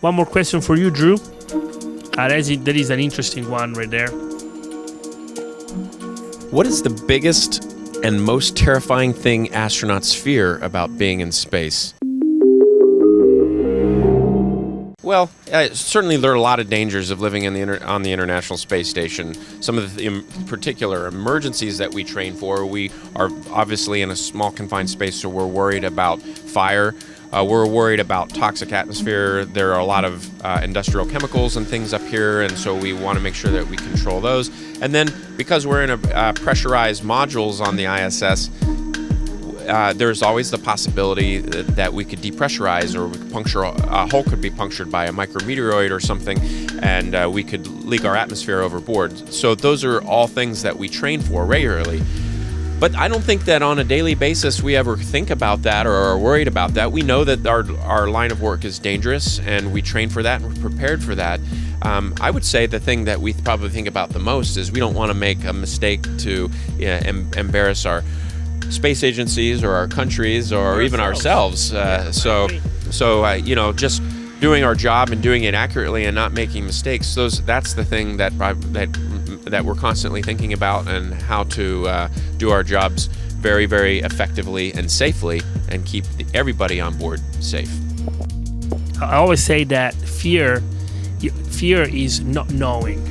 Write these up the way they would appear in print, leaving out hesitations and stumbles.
One more question for you, Drew. That is an interesting one right there. What is the biggest and most terrifying thing astronauts fear about being in space? Well, certainly there are a lot of dangers of living on the International Space Station. Some of the particular emergencies that we train for, we are obviously in a small confined space, so we're worried about fire. We're worried about toxic atmosphere. There are a lot of industrial chemicals and things up here, and so we want to make sure that we control those. And then, because we're in a pressurized modules on the ISS, there's always the possibility that we could depressurize, or we could puncture, a hole could be punctured by a micrometeoroid or something, and we could leak our atmosphere overboard. So those are all things that we train for regularly. But I don't think that on a daily basis we ever think about that or are worried about that. We know that our line of work is dangerous, and we train for that and we're prepared for that. I would say the thing that we probably think about the most is we don't want to make a mistake to embarrass our space agencies or our countries or even ourselves. So just doing our job and doing it accurately and not making mistakes. That's the thing that we're constantly thinking about, and how to do our jobs very, very effectively and safely, and keep everybody on board safe. I always say that fear is not knowing.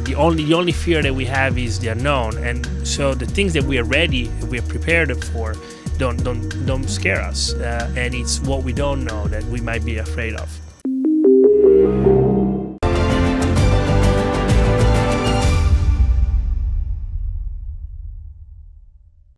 The only fear that we have is the unknown, and so the things that we are ready, we are prepared for, don't scare us, and it's what we don't know that we might be afraid of.